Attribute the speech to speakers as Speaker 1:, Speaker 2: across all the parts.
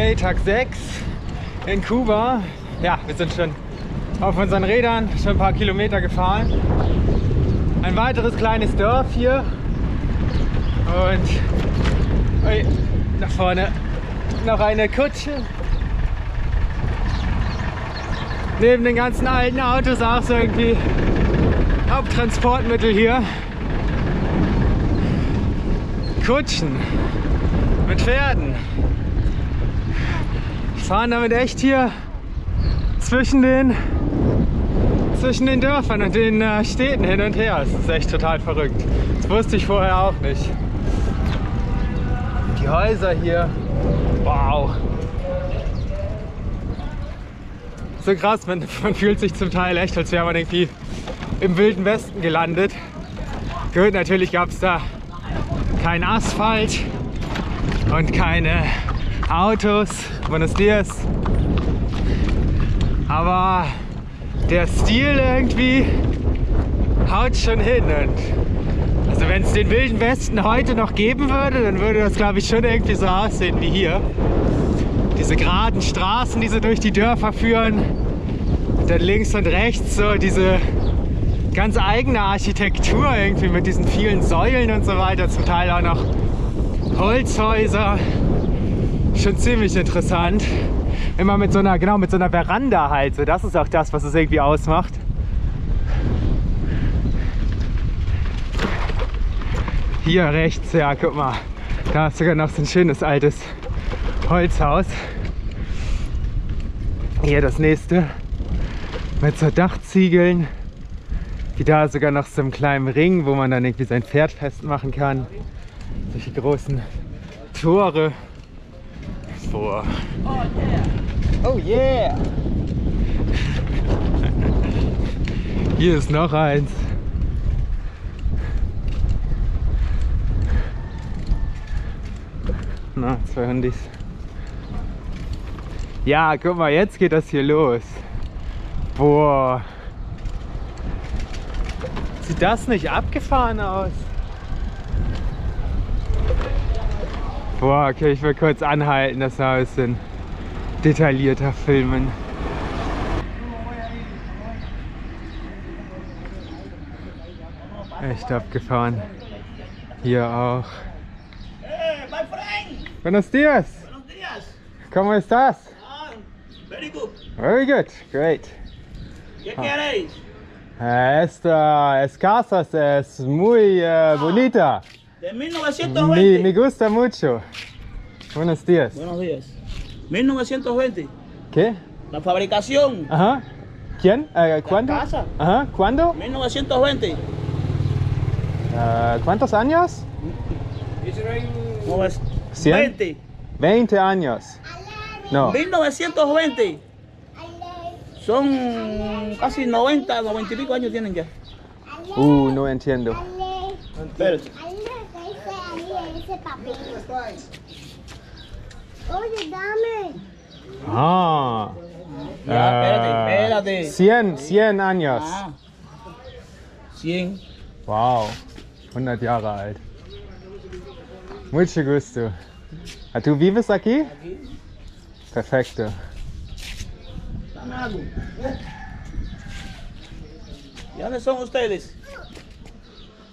Speaker 1: Okay, Tag 6 in Kuba. Ja, wir sind schon auf unseren Rädern, schon ein paar Kilometer gefahren. Ein weiteres kleines Dorf hier. Und nach vorne noch eine Kutsche. Neben den ganzen alten Autos auch so irgendwie Haupttransportmittel hier. Kutschen mit Pferden. Wir fahren damit echt hier zwischen den Dörfern und den Städten hin und her. Das ist echt total verrückt. Das wusste ich vorher auch nicht. Die Häuser hier, wow. So krass, man fühlt sich zum Teil echt, als wäre man irgendwie im Wilden Westen gelandet. Gut, natürlich gab es da keinen Asphalt und keine Autos, Buenos Dias. Aber der Stil irgendwie haut schon hin. Und also wenn es den Wilden Westen heute noch geben würde, dann würde das, glaube ich, schon irgendwie so aussehen wie hier. Diese geraden Straßen, die so durch die Dörfer führen. Und dann links und rechts so diese ganz eigene Architektur irgendwie mit diesen vielen Säulen und so weiter. Zum Teil auch noch Holzhäuser. Schon ziemlich interessant. Immer mit so einer, genau, mit so einer Veranda halt. So, das ist auch das, was es irgendwie ausmacht. Hier rechts, ja, guck mal. Da ist sogar noch so ein schönes altes Holzhaus. Hier das nächste. Mit so Dachziegeln. Die da sogar noch so einem kleinen Ring, wo man dann irgendwie sein Pferd festmachen kann. Solche großen Tore. Boah. Oh yeah! Hier ist noch eins. Na, 2 Hundis. Ja, guck mal, jetzt geht das hier los. Boah. Sieht das nicht abgefahren aus? Boah, okay, ich will kurz anhalten, das mal ein bisschen detaillierter filmen. Echt abgefahren. Hier auch.
Speaker 2: Hey, my friend!
Speaker 1: Buenos dias!
Speaker 2: Buenos días!
Speaker 1: ¿Cómo estás?
Speaker 2: Very good.
Speaker 1: Very good, great.
Speaker 2: ¿Qué queréis?
Speaker 1: Esta casa es muy bonita.
Speaker 2: De 1920.
Speaker 1: Me gusta mucho. Buenos días.
Speaker 2: Buenos días. 1920.
Speaker 1: ¿Qué?
Speaker 2: La fabricación.
Speaker 1: Ajá. ¿Quién? ¿Cuándo?
Speaker 2: La casa.
Speaker 1: Ajá. ¿Cuándo?
Speaker 2: 1920.
Speaker 1: ¿Cuántos años?
Speaker 2: 20.
Speaker 1: 20 años. No.
Speaker 2: 1920. Son casi 90, 90 y pico años tienen ya.
Speaker 1: No entiendo.
Speaker 2: Espérate.
Speaker 3: Ese papel. Oye, dame.
Speaker 1: Ah.
Speaker 2: Ya, espérate.
Speaker 1: 100 años.
Speaker 2: Ah, 100.
Speaker 1: Wow. 100 Jahre alt. Mucho gusto. ¿Tú vives aquí?
Speaker 2: Aquí.
Speaker 1: Perfecto.
Speaker 2: Dame algo. ¿Y dónde son ustedes?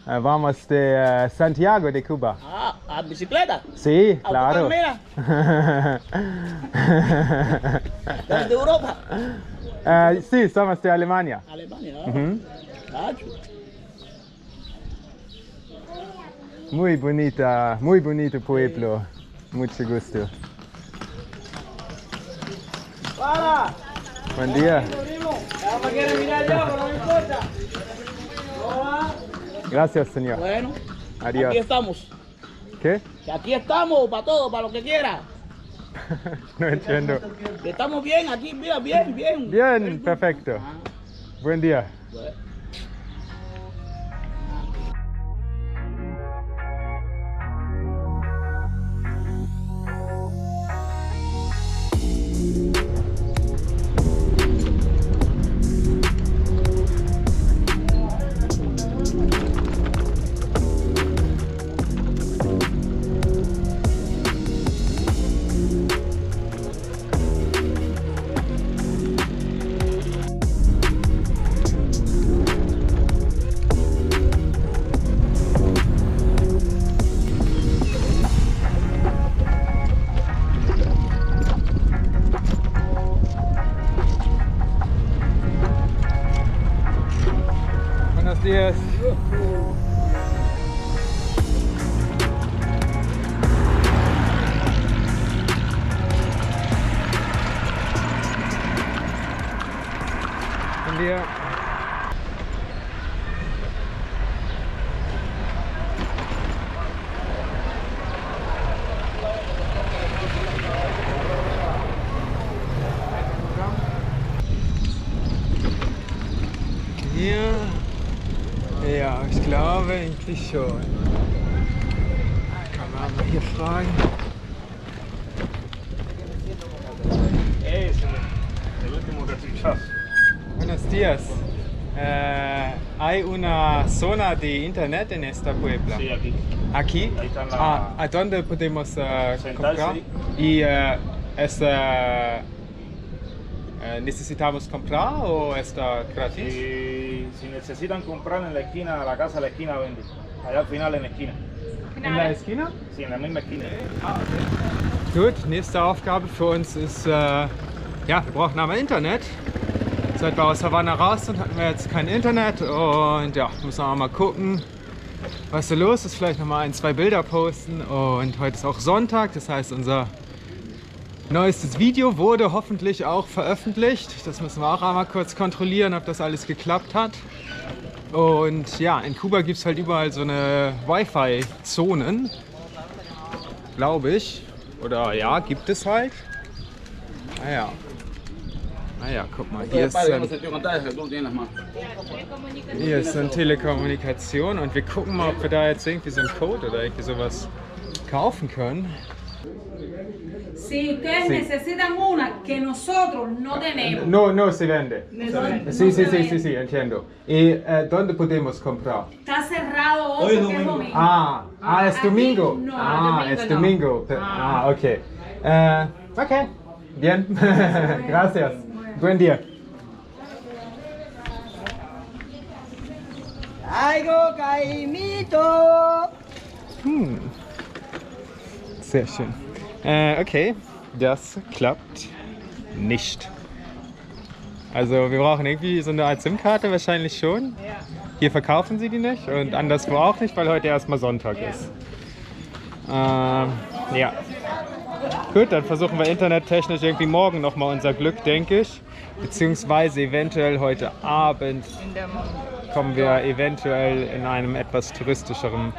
Speaker 1: Vamos de Santiago de Cuba.
Speaker 2: Ah, a bicicleta.
Speaker 1: Sí, claro.
Speaker 2: Mira, de Europa.
Speaker 1: Sí, somos de Alemania.
Speaker 2: Alemania,
Speaker 1: Mhm.
Speaker 2: Nacho.
Speaker 1: Muy bonito pueblo. Mucho gusto.
Speaker 2: ¡Para!
Speaker 1: Buen día.
Speaker 2: Ya me quiere mirar yo, pero no me importa. No va.
Speaker 1: Gracias, señor.
Speaker 2: Bueno,
Speaker 1: Adiós.
Speaker 2: aquí estamos.
Speaker 1: ¿Qué?
Speaker 2: Que aquí estamos para todo, para lo que quiera.
Speaker 1: No entiendo.
Speaker 2: Que estamos bien aquí, mira, bien.
Speaker 1: Bien, perfecto. Buen día.
Speaker 2: Bueno.
Speaker 1: eigentlich schon. Kann man mal hier fragen. Buenos días. ¿Hay una zona de internet en esta puebla?
Speaker 4: Sí, aquí.
Speaker 1: ¿Aquí?
Speaker 4: Ahí está la-
Speaker 1: ¿A dónde podemos
Speaker 4: Sentarse.
Speaker 1: comprar? ¿Y necesitamos comprar o está gratis?
Speaker 4: Si necesitan comprar en la esquina, la casa de la esquina vende. Allá al final en la esquina.
Speaker 1: In der Esquina?
Speaker 4: Sí, en la misma esquina.
Speaker 1: Gut, nächste Aufgabe für uns ist, ja, wir brauchen aber Internet. Seit wir aus Havanna raus sind, hatten wir jetzt kein Internet und ja, müssen wir mal gucken, was so los ist. Vielleicht nochmal 1, 2 Bilder posten und heute ist auch Sonntag, das heißt unser neuestes Video wurde hoffentlich auch veröffentlicht. Das müssen wir auch einmal kurz kontrollieren, ob das alles geklappt hat. Und ja, in Kuba gibt es halt überall so eine Wi-Fi-Zonen, glaube ich. Oder ja, gibt es halt. Naja. Naja, guck mal, hier ist so ein Telekommunikation und wir gucken mal, ob wir da jetzt irgendwie so einen Code oder irgendwie sowas kaufen können.
Speaker 5: Si ustedes necesitan una que nosotros no tenemos.
Speaker 1: No se vende. Sí, entiendo. ¿Y dónde podemos comprar?
Speaker 5: Está cerrado hoy porque es domingo.
Speaker 1: Es domingo.
Speaker 5: No,
Speaker 1: Es domingo. Okay. Okay, bien. Gracias. Buen día.
Speaker 2: Algo caimito.
Speaker 1: Sehr schön. Okay, das klappt nicht. Also wir brauchen irgendwie so eine Art SIM-Karte wahrscheinlich schon. Hier verkaufen sie die nicht und anderswo auch nicht, weil heute erstmal Sonntag ist. Ja. Gut, dann versuchen wir internettechnisch irgendwie morgen nochmal unser Glück, denke ich. Beziehungsweise eventuell heute Abend kommen wir eventuell in einem etwas touristischeren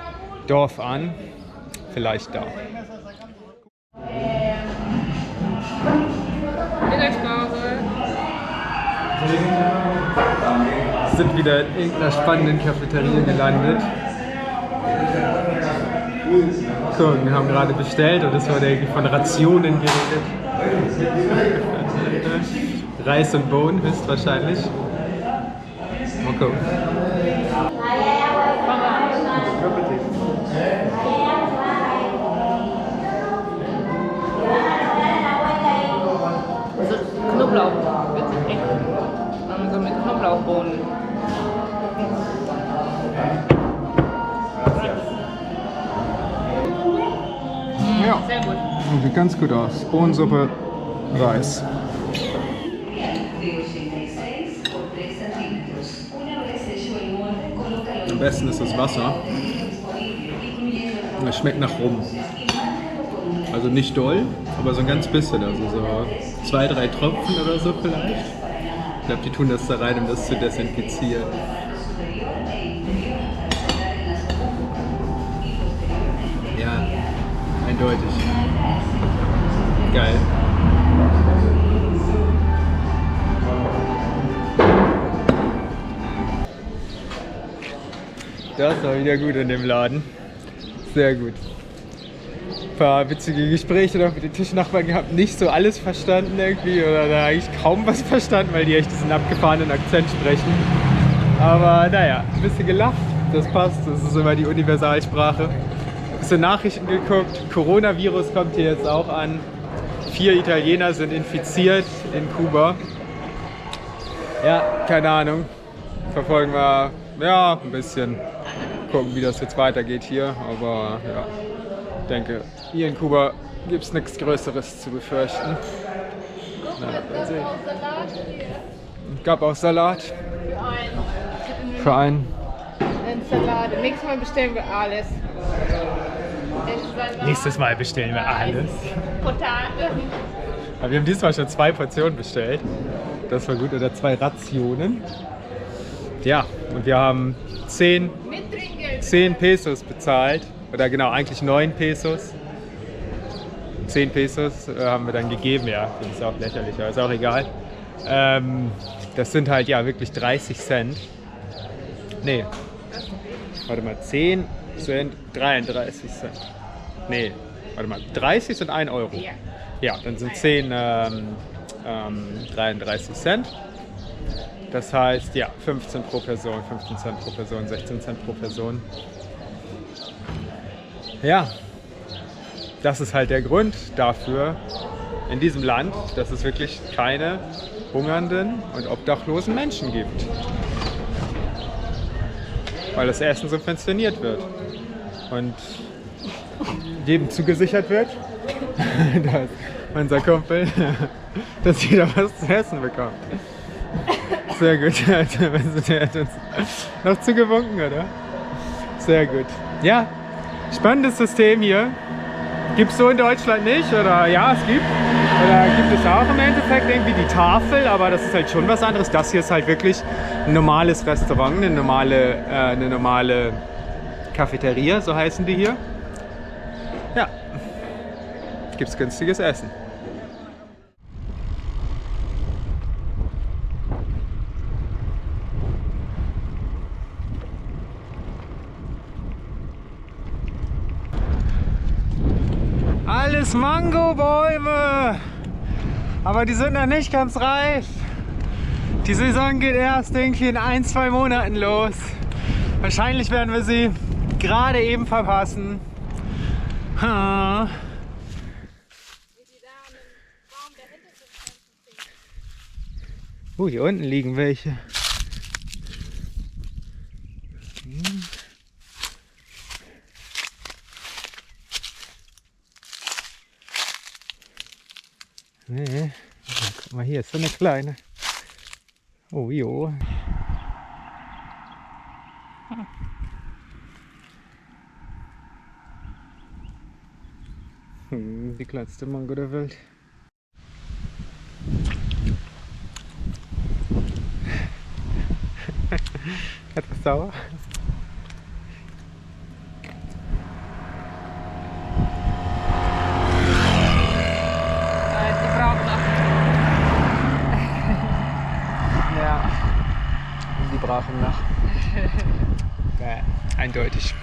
Speaker 1: Dorf an. Vielleicht da. Wir sind wieder in irgendeiner spannenden Cafeteria gelandet. So, wir haben gerade bestellt und es wurde irgendwie von Rationen geredet. Reis und Bohnen höchstwahrscheinlich. Mal gucken.
Speaker 6: Knoblauch, bitte. So mit Knoblauchbohnen.
Speaker 1: Ja,
Speaker 6: Sehr gut.
Speaker 1: sieht ganz gut aus. Bohnensuppe, Reis. Am besten ist das Wasser. Es schmeckt nach Rum. Also nicht doll, aber so ein ganz bisschen. Also so 2, 3 Tropfen oder so vielleicht. Ich glaube, die tun das da rein, um das zu desinfizieren. Ja, eindeutig. Geil. Das war wieder gut in dem Laden. Sehr gut. Ein paar witzige Gespräche noch mit den Tischnachbarn gehabt. Nicht so alles verstanden irgendwie oder da eigentlich kaum was verstanden, weil die echt diesen abgefahrenen Akzent sprechen. Aber naja, ein bisschen gelacht, das passt. Das ist immer die Universalsprache. Ein bisschen Nachrichten geguckt. Coronavirus kommt hier jetzt auch an. 4 Italiener sind infiziert in Kuba. Ja, keine Ahnung. Verfolgen wir ja ein bisschen. Gucken, wie das jetzt weitergeht hier. Aber ja, ich denke, hier in Kuba gibt es nichts Größeres zu befürchten. Na, mal sehen. Gab auch Salat. Für einen.
Speaker 6: Salate. Nächstes Mal bestellen wir alles.
Speaker 1: Nächstes Mal bestellen wir alles.
Speaker 6: Potate.
Speaker 1: Aber wir haben diesmal schon 2 Portionen bestellt. Das war gut. Oder 2 Rationen. Ja, und wir haben 10 Pesos bezahlt. Oder genau, eigentlich 9 Pesos. 10 Pesos haben wir dann gegeben. Ja, das ist auch lächerlich, aber ist auch egal. Das sind halt ja wirklich 30 Cent. Nee, warte mal, 10 Cent, 33 Cent. Nee, warte mal, 30 sind 1 Euro.
Speaker 6: Ja.
Speaker 1: Ja, dann sind 10 33 Cent. Das heißt, ja, 15 pro Person, 15 Cent pro Person, 16 Cent pro Person. Ja, das ist halt der Grund dafür in diesem Land, dass es wirklich keine hungernden und obdachlosen Menschen gibt. Weil das Essen subventioniert wird und jedem zugesichert wird, dass unser Kumpel, dass jeder was zu essen bekommt. Sehr gut. Der hat uns noch zugewunken, oder? Sehr gut. Ja, spannendes System hier. Gibt es so in Deutschland nicht? Oder ja, es gibt. Oder gibt es auch im Endeffekt irgendwie die Tafel, aber das ist halt schon was anderes. Das hier ist halt wirklich ein normales Restaurant, eine normale Cafeteria, so heißen die hier. Ja, gibt es günstiges Essen. Alles Mangobäume, aber die sind noch nicht ganz reif. Die Saison geht erst irgendwie in 1-2 Monaten los. Wahrscheinlich werden wir sie gerade eben verpassen. Hier unten liegen welche. Nee, guck mal, hier ist so eine kleine. Oh jo. Die kleinste Mango der Welt. Etwas sauer.
Speaker 6: Die brauchen noch.
Speaker 1: Ja, die brauchen noch. Ja, eindeutig.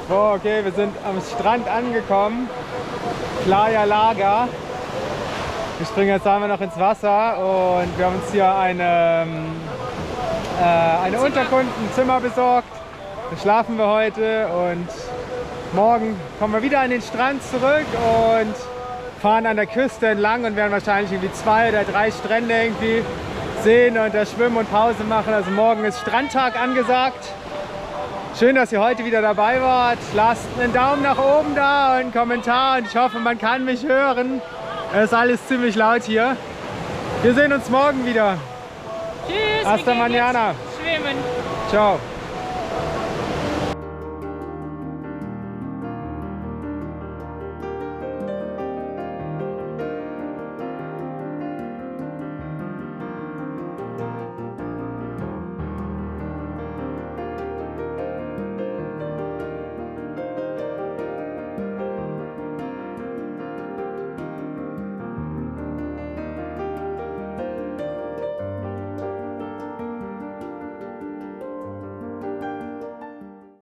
Speaker 1: So, okay, wir sind am Strand angekommen. Playa Larga. Wir springen jetzt einmal noch ins Wasser und wir haben uns hier eine Unterkunft, ein Zimmer besorgt. Da schlafen wir heute und morgen kommen wir wieder an den Strand zurück und fahren an der Küste entlang und werden wahrscheinlich irgendwie 2 oder 3 Strände irgendwie sehen und da schwimmen und Pause machen. Also morgen ist Strandtag angesagt. Schön, dass ihr heute wieder dabei wart. Lasst einen Daumen nach oben da und einen Kommentar und ich hoffe, man kann mich hören. Es ist alles ziemlich laut hier. Wir sehen uns morgen wieder.
Speaker 6: Tschüss.
Speaker 1: Hasta
Speaker 6: wir gehen
Speaker 1: mañana.
Speaker 6: jetzt schwimmen.
Speaker 1: Ciao.